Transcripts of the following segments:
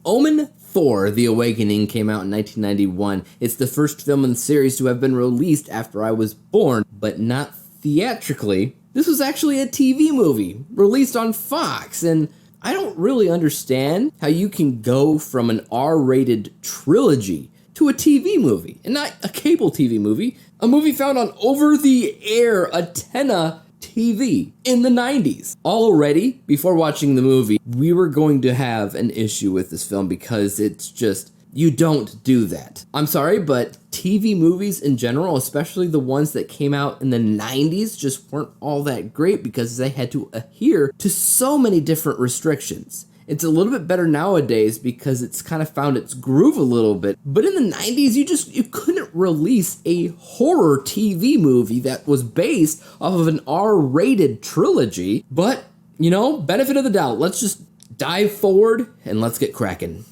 Omen 4: The Awakening came out in 1991. It's the first film in the series to have been released after I was born, but not theatrically. This was actually a TV movie released on Fox, and I don't really understand how you can go from an R-rated trilogy to a TV movie, and not a cable TV movie, a movie found on over-the-air antenna TV in the 90s. Already, before watching the movie, we were going to have an issue with this film because it's just, you don't do that. I'm sorry, but TV movies in general, especially the ones that came out in the 90s, just weren't all that great because they had to adhere to so many different restrictions. It's a little bit better nowadays because it's kind of found its groove a little bit. But in the 90s, you couldn't release a horror TV movie that was based off of an R-rated trilogy. But, benefit of the doubt. Let's just dive forward and let's get cracking.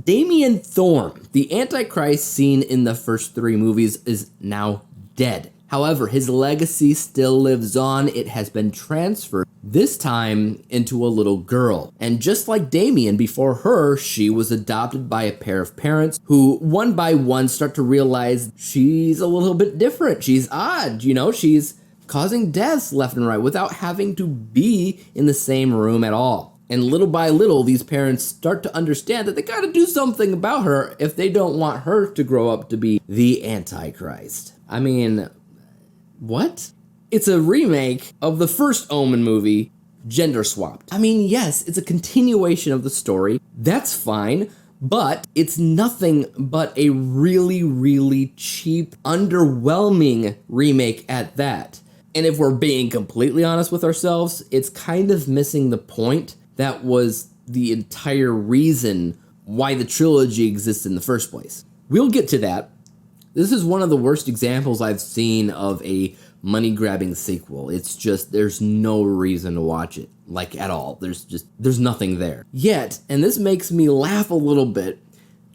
Damien Thorn, the Antichrist seen in the first 3 movies, is now dead. However, his legacy still lives on. It has been transferred, this time into a little girl. And just like Damien, before her, she was adopted by a pair of parents who, one by one, start to realize she's a little bit different. She's odd, she's causing deaths left and right without having to be in the same room at all. And little by little, these parents start to understand that they gotta do something about her if they don't want her to grow up to be the Antichrist. I mean, what? It's a remake of the first Omen movie, gender swapped. I mean, yes, it's a continuation of the story. That's fine, but it's nothing but a really, really cheap, underwhelming remake at that. And if we're being completely honest with ourselves, it's kind of missing the point that was the entire reason why the trilogy exists in the first place. We'll get to that. This is one of the worst examples I've seen of a money-grabbing sequel. It's just, there's no reason to watch it, like, at all. There's nothing there. Yet, and this makes me laugh a little bit,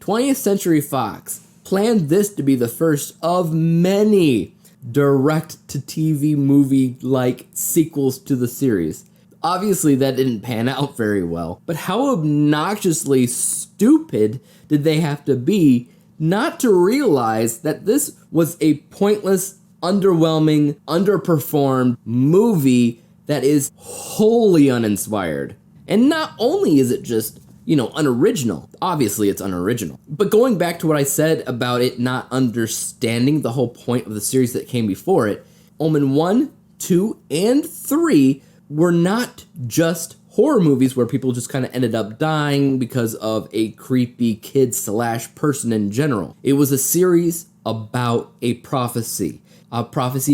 20th Century Fox planned this to be the first of many direct-to-TV movie-like sequels to the series. Obviously, that didn't pan out very well, but how obnoxiously stupid did they have to be not to realize that this was a pointless, underwhelming, underperformed movie that is wholly uninspired. And not only is it just, unoriginal, obviously it's unoriginal, but going back to what I said about it not understanding the whole point of the series that came before it, Omen 1, 2, and 3 were not just horror movies where people just kind of ended up dying because of a creepy kid/person in general. It was a series about a prophecy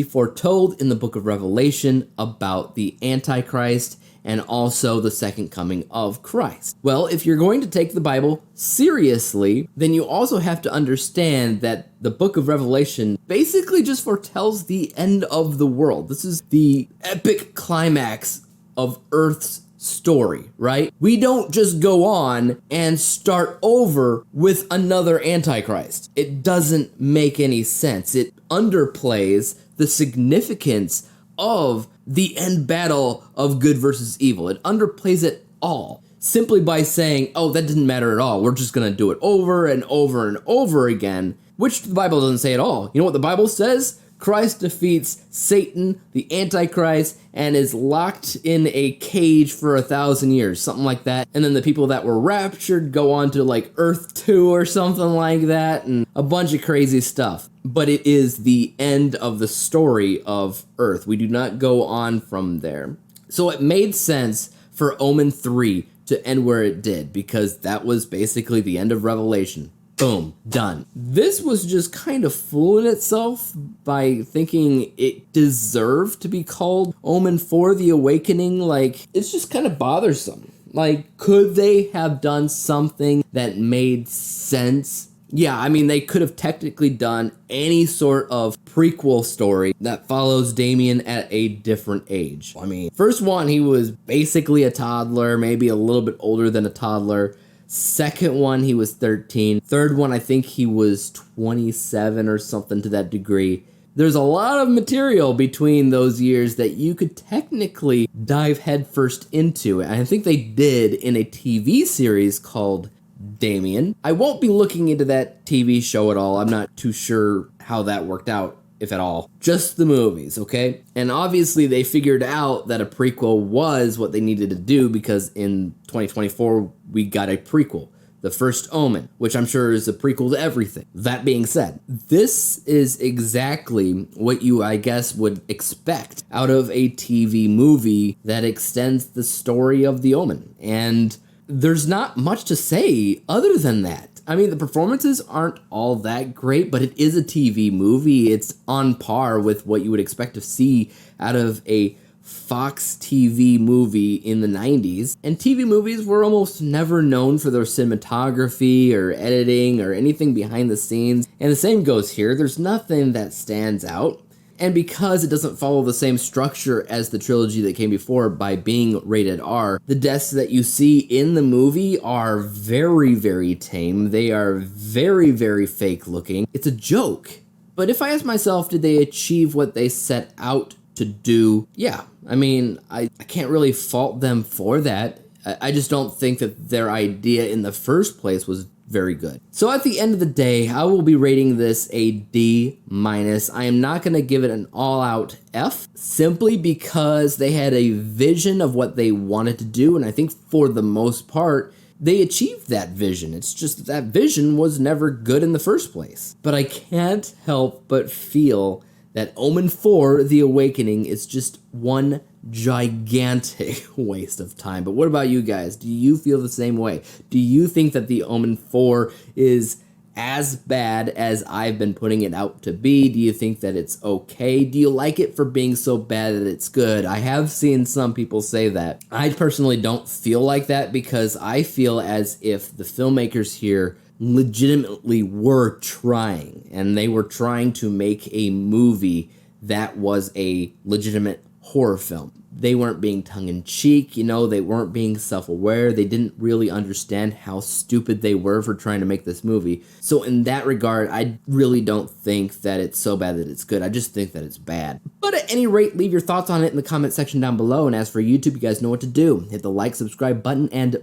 foretold in the book of Revelation about the Antichrist and also the second coming of Christ. Well, if you're going to take the Bible seriously, then you also have to understand that the book of Revelation basically just foretells the end of the world. This is the epic climax of Earth's story, right? We don't just go on and start over with another Antichrist. It doesn't make any sense. It underplays the significance of the end battle of good versus evil. It underplays it all simply by saying, oh, that didn't matter at all. We're just going to do it over and over and over again, which the Bible doesn't say at all. You know what the Bible says? Christ defeats Satan, the Antichrist, and is locked in a cage for 1,000 years, something like that. And then the people that were raptured go on to like Earth 2 or something like that, and a bunch of crazy stuff. But it is the end of the story of Earth. We do not go on from there. So it made sense for Omen 3 to end where it did, because that was basically the end of Revelation. Boom, done. This was just kind of fooling itself by thinking it deserved to be called Omen 4: The Awakening. Like, it's just kind of bothersome. Like, could they have done something that made sense? Yeah, I mean, they could have technically done any sort of prequel story that follows Damien at a different age. I mean, first one, he was basically a toddler, maybe a little bit older than a toddler. Second one, he was 13. Third one, I think he was 27 or something to that degree. There's a lot of material between those years that you could technically dive headfirst into. And I think they did in a TV series called Damien. I won't be looking into that TV show at all. I'm not too sure how that worked out, if at all. Just the movies, okay? And obviously they figured out that a prequel was what they needed to do, because in 2024 we got a prequel. The first Omen, which I'm sure is a prequel to everything. That being said, this is exactly what you, I guess, would expect out of a TV movie that extends the story of the Omen. And there's not much to say other than that. I mean, the performances aren't all that great, but it is a TV movie. It's on par with what you would expect to see out of a Fox TV movie in the 90s, and TV movies were almost never known for their cinematography or editing or anything behind the scenes, and the same goes here. There's nothing that stands out, and because it doesn't follow the same structure as the trilogy that came before by being rated R, the deaths that you see in the movie are very, very tame. They are very, very fake looking. It's a joke. But if I ask myself, did they achieve what they set out to do? Yeah, I mean, I can't really fault them for that. I just don't think that their idea in the first place was very good. So at the end of the day, I will be rating this a D-. I am not going to give it an all-out F, simply because they had a vision of what they wanted to do, and I think for the most part, they achieved that vision. It's just that vision was never good in the first place. But I can't help but feel that Omen 4, The Awakening, is just one gigantic waste of time. But what about you guys? Do you feel the same way? Do you think that The Omen 4 is as bad as I've been putting it out to be? Do you think that it's okay? Do you like it for being so bad that it's good? I have seen some people say that. I personally don't feel like that, because I feel as if the filmmakers here legitimately were trying, and they were trying to make a movie that was a legitimate horror film. They weren't being tongue-in-cheek, they weren't being self-aware. They didn't really understand how stupid they were for trying to make this movie. So in that regard, I really don't think that it's so bad that it's good. I just think that it's bad. But at any rate, leave your thoughts on it in the comment section down below. And as for YouTube, you guys know what to do. Hit the like, subscribe button, and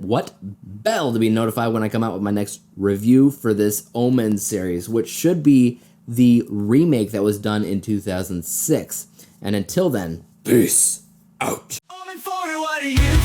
bell to be notified when I come out with my next review for this Omen series, which should be the remake that was done in 2006. And until then, peace out. Omen 4, what are you?